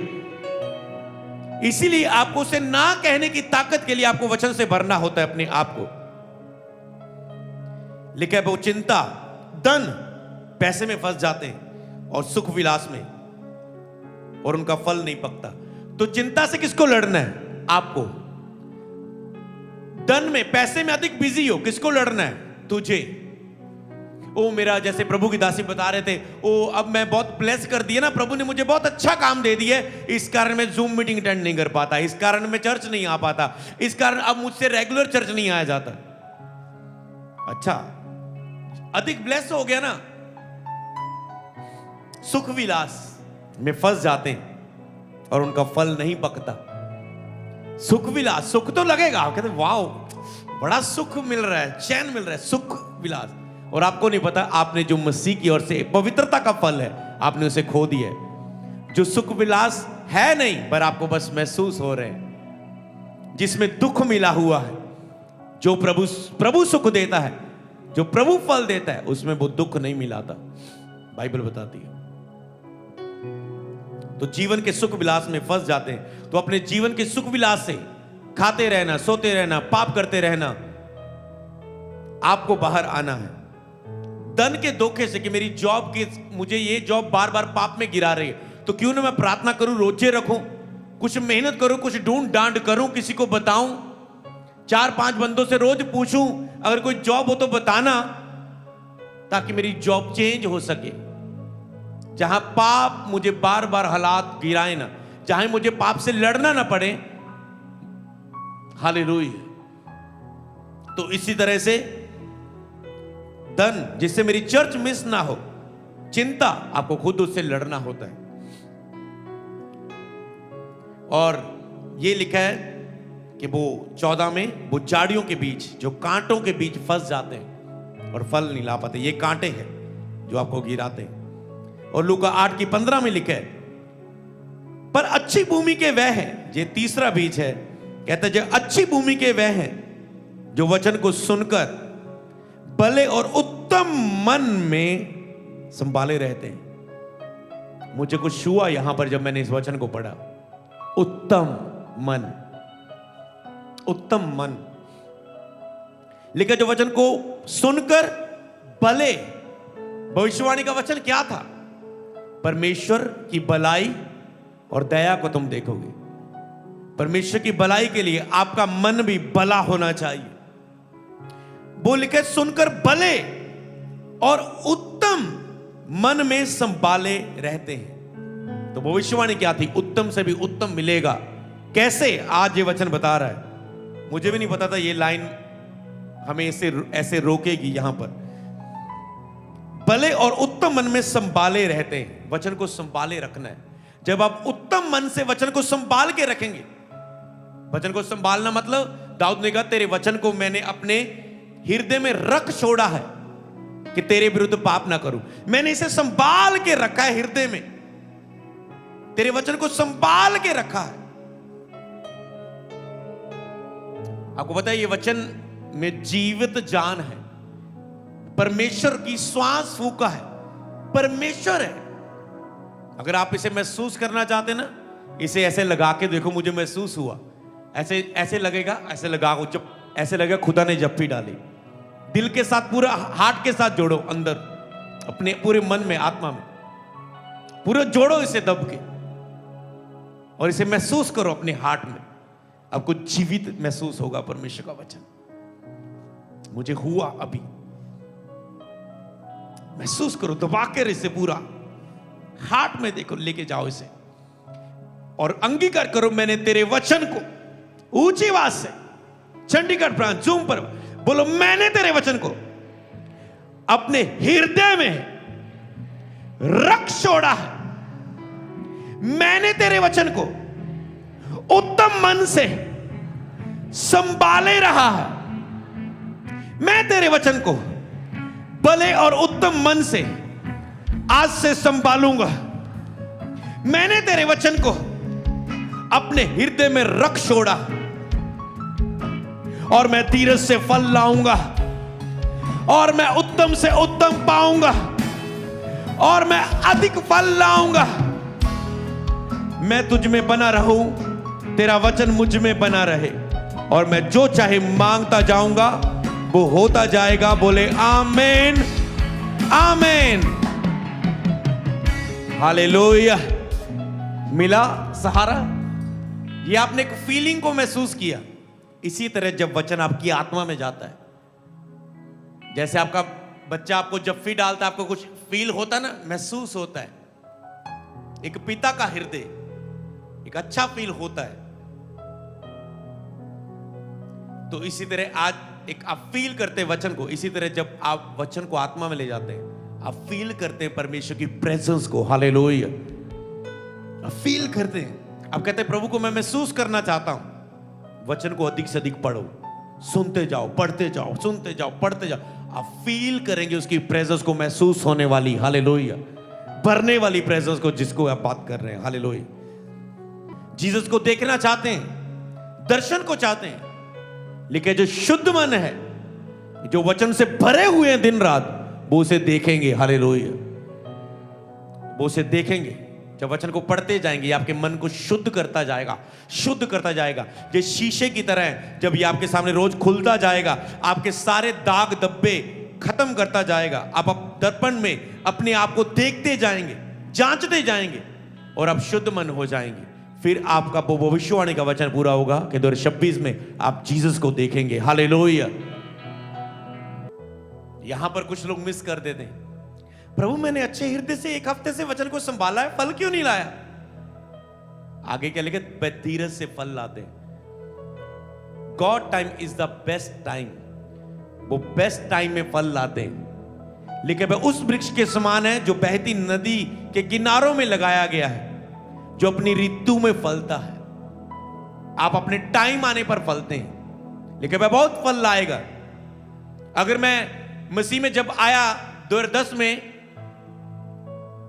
इसीलिए आपको उसे ना कहने की ताकत के लिए आपको वचन से भरना होता है अपने आप को। लिखा है वो चिंता, धन, पैसे में फंस जाते हैं और सुख विलास में, और उनका फल नहीं पकता। तो चिंता से किसको लड़ना है? आपको। धन में, पैसे में अधिक बिजी हो, किसको लड़ना है? तुझे। मेरा, जैसे प्रभु की दासी बता रहे थे, अब मैं बहुत ब्लेस कर दिया ना, प्रभु ने मुझे बहुत अच्छा काम दे दिया, इस कारण मैं जूम मीटिंग अटेंड नहीं कर पाता, इस कारण मैं चर्च नहीं आ पाता, इस कारण अब मुझसे रेगुलर चर्च नहीं आया जाता। अच्छा, अधिक ब्लेस हो गया ना, सुख विलास में फंस जाते हैं और उनका फल नहीं पकता। सुख विलास, सुख तो लगेगा, कहते वाओ बड़ा सुख मिल रहा है, चैन मिल रहा है, सुख विलास, और आपको नहीं पता आपने जो मसीह की ओर से पवित्रता का फल है आपने उसे खो दिया है। जो सुख विलास है नहीं, पर आपको बस महसूस हो रहे हैं, जिसमें दुख मिला हुआ है। जो प्रभु सुख देता है, जो प्रभु फल देता है, उसमें वो दुख नहीं मिलाता, बाइबल बताती है। तो जीवन के सुख विलास में फंस जाते हैं, तो अपने जीवन के सुख विलास से खाते रहना, सोते रहना, पाप करते रहना, आपको बाहर आना है। धन के धोखे से कि मेरी जॉब की, मुझे ये जॉब बार बार पाप में गिरा रही है, तो क्यों ना मैं प्रार्थना करूं, रोजे रखूं, कुछ मेहनत करूं, कुछ ढूंढ डांड करूं, किसी को बताऊं, 4-5 बंदों से रोज पूछूं, अगर कोई जॉब हो तो बताना, ताकि मेरी जॉब चेंज हो सके। जहां पाप मुझे बार बार हालात गिराए ना, जहां मुझे पाप से लड़ना ना पड़े। हालेलुया। तो इसी तरह से धन, जिससे मेरी चर्च मिस ना हो, चिंता, आपको खुद उससे लड़ना होता है। और ये लिखा है कि वो 14 में, वो झाड़ियों के बीच, जो कांटों के बीच फंस जाते हैं और फल नहीं ला पाते। ये कांटे हैं जो आपको गिराते हैं। और लूका 8:15 में लिखा है, पर अच्छी भूमि के वह हैं, ये तीसरा बीज है, कहता है जो अच्छी भूमि के वह हैं जो वचन को सुनकर भले और उत्तम मन में संभाले रहते हैं। मुझे कुछ हुआ यहां पर जब मैंने इस वचन को पढ़ा। उत्तम मन, उत्तम मन लिखा, जो वचन को सुनकर भले। भविष्यवाणी का वचन क्या था? परमेश्वर की भलाई और दया को तुम देखोगे। परमेश्वर की भलाई के लिए आपका मन भी भला होना चाहिए। वो लिखे सुनकर भले और उत्तम मन में संभाले रहते हैं। तो भविष्यवाणी क्या थी? उत्तम से भी उत्तम मिलेगा। कैसे? आज ये वचन बता रहा है। मुझे भी नहीं पता था ये लाइन हमें ऐसे रोकेगी यहां पर। भले और उत्तम मन में संभाले रहते हैं। वचन को संभाले रखना है। जब आप उत्तम मन से वचन को संभाल के रखेंगे, वचन को संभालना मतलब दाऊद ने कहा तेरे वचन को मैंने अपने हृदय में रख छोड़ा है कि तेरे विरुद्ध पाप ना करूं। मैंने इसे संभाल के रखा है हृदय में, तेरे वचन को संभाल के रखा है। आपको पता है ये वचन में जीवित जान है, परमेश्वर की श्वास फूका है, परमेश्वर है। अगर आप इसे महसूस करना चाहते ना, इसे ऐसे लगा के देखो, मुझे महसूस हुआ, ऐसे ऐसे लगेगा, ऐसे लगा, जब ऐसे लगेगा खुदा ने जप्फी डाली। दिल के साथ, पूरा हार्ट के साथ जोड़ो, अंदर अपने पूरे मन में, आत्मा में पूरा जोड़ो इसे दब के, और इसे महसूस करो अपने हार्ट में। आपको जीवित महसूस होगा परमेश्वर का वचन। मुझे हुआ अभी, महसूस करो, दबा कर इसे पूरा हार्ट में देखो, लेके जाओ इसे और अंगीकार करो, मैंने तेरे वचन को, ऊंची आवाज से, चंडीगढ़ ब्रांच जूम पर बोलो, मैंने तेरे वचन को अपने हृदय में रख छोड़ा है। मैंने तेरे वचन को उत्तम मन से संभाले रहा है। मैं तेरे वचन को भले और उत्तम मन से आज से संभालूंगा। मैंने तेरे वचन को अपने हृदय में रख छोड़ा और मैं धीरज से फल लाऊंगा और मैं उत्तम से उत्तम पाऊंगा और मैं अधिक फल लाऊंगा। मैं तुझ में बना रहूं, तेरा वचन मुझ में बना रहे, और मैं जो चाहे मांगता जाऊंगा वो होता जाएगा। बोले आमीन, आमीन, हालेलुया। मिला सहारा, ये आपने एक फीलिंग को महसूस किया। इसी तरह जब वचन आपकी आत्मा में जाता है, जैसे आपका बच्चा आपको जफ्फी डालता है, आपको कुछ फील होता ना, महसूस होता है। एक पिता का हृदय एक अच्छा फील होता है। तो इसी तरह आज एक आप फील करते हैं वचन को। इसी तरह जब आप वचन को आत्मा में ले जाते हैं, आप फील करते हैं परमेश्वर की प्रेजेंस को। हालेलुया, आप फील करते हैं। आप कहते हैं प्रभु को मैं महसूस करना चाहता हूं। वचन को अधिक से अधिक पढ़ो, सुनते जाओ, पढ़ते जाओ, सुनते जाओ, पढ़ते जाओ। आप फील करेंगे उसकी प्रेजेंस को, महसूस होने वाली, हालेलुया, भरने वाली प्रेजेंस को, जिसको आप बात कर रहे हैं। हालेलुया। जीसस को देखना चाहते हैं, दर्शन को चाहते हैं, लेकिन जो शुद्ध मन है, जो वचन से भरे हुए हैं दिन रात, वो उसे देखेंगे। हालेलुया, वो उसे देखेंगे। जब वचन को पढ़ते जाएंगे, ये आपके मन को शुद्ध करता जाएगा, शुद्ध करता जाएगा। ये शीशे की तरह है, जब ये आपके सामने रोज खुलता जाएगा, आपके सारे दाग धब्बे खत्म करता जाएगा। आप दर्पण में अपने आप को देखते जाएंगे, जांचते जाएंगे, और आप शुद्ध मन हो जाएंगे। फिर आपका वो भविष्यवाणी का वचन पूरा होगा कि 2026 में आप जीसस को देखेंगे। हालेलुया। यहां पर कुछ लोग मिस कर देते हैं, प्रभु मैंने अच्छे हृदय से एक हफ्ते से वचन को संभाला है, फल क्यों नहीं लाया? आगे क्या लिखे? धीरज से फल लाते हैं। God time is the best time, वो बेस्ट टाइम में फल लाते हैं। लेकिन वह उस वृक्ष के समान है जो बहती नदी के किनारों में लगाया गया है, जो अपनी ऋतु में फलता है। आप अपने टाइम आने पर फलते हैं, लेकिन वह बहुत फल लाएगा। अगर मैं मसीह में जब आया 2010 में,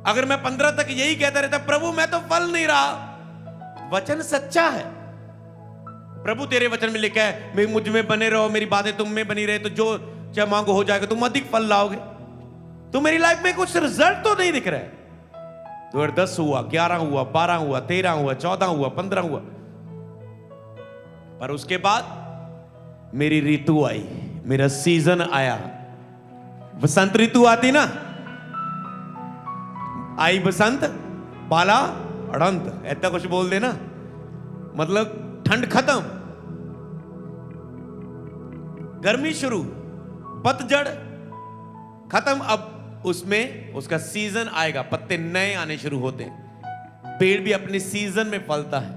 अगर मैं 15 तक यही कहता रहता, प्रभु मैं तो फल नहीं रहा, वचन सच्चा है। प्रभु तेरे वचन में लिखा है, मैं मुझ में बने रहो, मेरी बातें तुम में बनी रहे, तो जो चाहे मांगो हो जाएगा, तुम अधिक फल लाओगे। तो मेरी लाइफ में कुछ रिजल्ट तो नहीं दिख रहा है। 2010 हुआ, 11 हुआ, 12 हुआ, 13 हुआ, 14 हुआ, 15 हुआ, पर उसके बाद मेरी ऋतु आई, मेरा सीजन आया। बसंत ऋतु आती ना, आई बसंत पाला अड़ंत, ऐसा कुछ बोल देना, मतलब ठंड खत्म, गर्मी शुरू, पतझड़ खत्म। अब उसमें उसका सीजन आएगा, पत्ते नए आने शुरू होते हैं, पेड़ भी अपने सीजन में फलता है।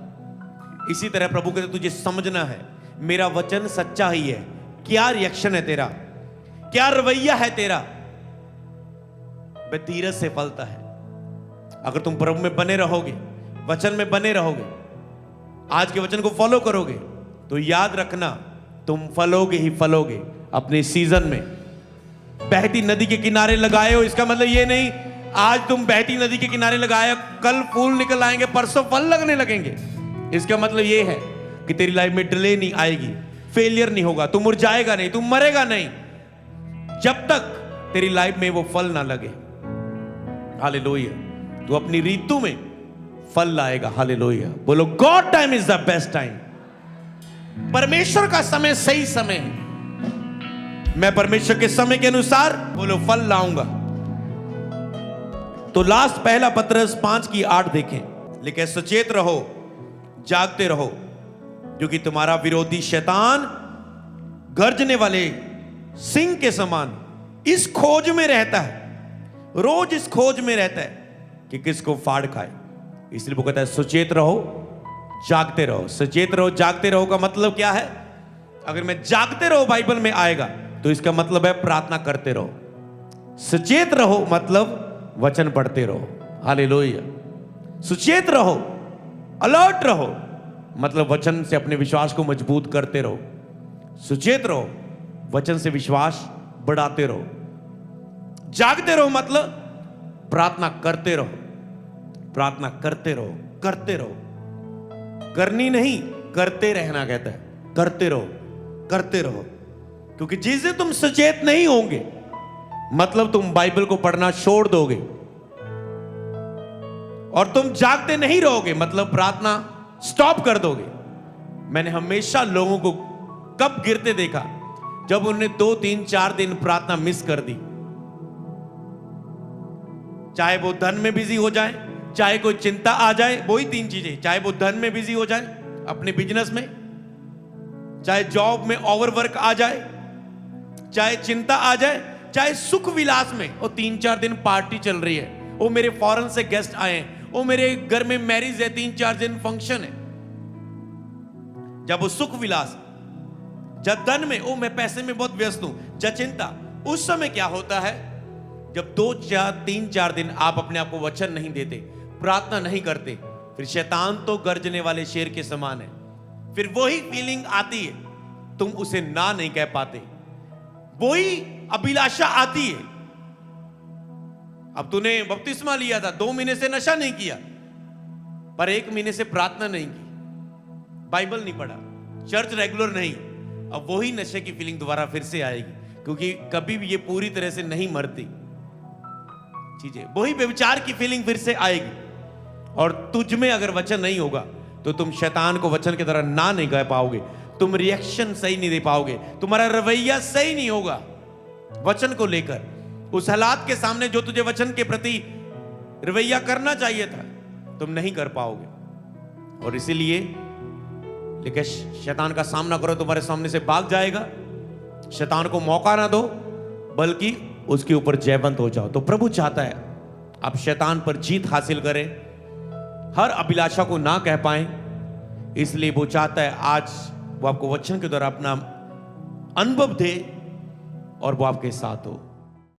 इसी तरह प्रभु कहते तुझे समझना है, मेरा वचन सच्चा ही है। क्या रिएक्शन है तेरा, क्या रवैया है तेरा? वह धीरज से फलता है। अगर तुम प्रभु में बने रहोगे, वचन में बने रहोगे, आज के वचन को फॉलो करोगे, तो याद रखना तुम फलोगे ही फलोगे अपने सीजन में। बहती नदी के किनारे लगाए हो, इसका मतलब ये नहीं आज तुम बहती नदी के किनारे लगाए, कल फूल निकल आएंगे, परसों फल लगने लगेंगे। इसका मतलब ये है कि तेरी लाइफ में डिले नहीं आएगी, फेलियर नहीं होगा, तू मुरझाएगा नहीं, तू मरेगा नहीं, जब तक तेरी लाइफ में वो फल ना लगे। हालेलुया। तू अपनी ऋतु में फल लाएगा। हालेलुया। बोलो, God time is the best time. परमेश्वर का समय सही समय है। मैं परमेश्वर के समय के अनुसार बोलो फल लाऊंगा। तो लास्ट पहला पत्रस 5:8 देखें। लिखे, सचेत रहो, जागते रहो, क्योंकि तुम्हारा विरोधी शैतान गर्जने वाले सिंह के समान इस खोज में रहता है, रोज इस खोज में रहता है कि किसको फाड़ खाए। इसलिए वो कहता है सचेत रहो, जागते रहो। सचेत रहो, जागते रहो का मतलब क्या है? अगर मैं जागते रहो बाइबल में आएगा तो इसका मतलब है प्रार्थना करते रहो। सचेत रहो मतलब वचन पढ़ते रहो। हालेलुया। सुचेत रहो, अलर्ट रहो मतलब वचन से अपने विश्वास को मजबूत करते रहो। सुचेत रहो, वचन से विश्वास बढ़ाते रहो। जागते रहो मतलब प्रार्थना करते रहो, प्रार्थना करते रहो, करते रहो। करनी नहीं, करते रहना कहता है। करते रहो, करते रहो, क्योंकि जिस दिन तुम सचेत नहीं होंगे मतलब तुम बाइबल को पढ़ना छोड़ दोगे, और तुम जागते नहीं रहोगे मतलब प्रार्थना स्टॉप कर दोगे। मैंने हमेशा लोगों को कब गिरते देखा, जब उन्होंने 2, 3, 4 दिन प्रार्थना मिस कर दी। चाहे वो धन में बिजी हो जाए, चाहे कोई चिंता आ जाए, वही 3 चीजें, चाहे वो धन में बिजी हो जाए अपने बिजनेस में, चाहे जॉब में ओवरवर्क आ जाए, चाहे चिंता आ जाए, चाहे सुख विलास में। और 3-4 दिन पार्टी चल रही है, वो मेरे फॉरेन से गेस्ट आए, वो मेरे घर में मैरिज है, 3-4 दिन फंक्शन है। जब वो सुख विलास, जब धन में, ओ मैं पैसे में बहुत व्यस्त हूं, जब चिंता, उस समय क्या होता है? जब 2-3-4 दिन आप अपने आप को वचन नहीं देते, प्रार्थना नहीं करते, फिर शैतान तो गर्जने वाले शेर के समान है। फिर वही फीलिंग आती है, तुम उसे ना नहीं कह पाते, वही अभिलाषा आती है। अब तूने बपतिस्मा लिया था, 2 महीने से नशा नहीं किया, पर 1 महीने से प्रार्थना नहीं की, बाइबल नहीं पढ़ा, चर्च रेगुलर नहीं, अब वही नशे की फीलिंग दोबारा फिर से आएगी, क्योंकि कभी भी ये पूरी तरह से नहीं मरती चीजें। वही व्यभिचार की फीलिंग फिर से आएगी। और तुझ में अगर वचन नहीं होगा तो तुम शैतान को वचन की तरह ना नहीं कह पाओगे, तुम रिएक्शन सही नहीं दे पाओगे, तुम्हारा रवैया सही नहीं होगा वचन को लेकर। उस हालात के सामने जो तुझे वचन के प्रति रवैया करना चाहिए था, तुम नहीं कर पाओगे। और इसीलिए लेकिन शैतान का सामना करो, तुम्हारे सामने से भाग जाएगा। शैतान को मौका ना दो, बल्कि उसके ऊपर जयवंत हो जाओ। तो प्रभु चाहता है आप शैतान पर जीत हासिल करें, हर अभिलाषा को ना कह पाएं। इसलिए वो चाहता है आज वो आपको वचन के द्वारा अपना अनुभव दे और वो आपके साथ हो।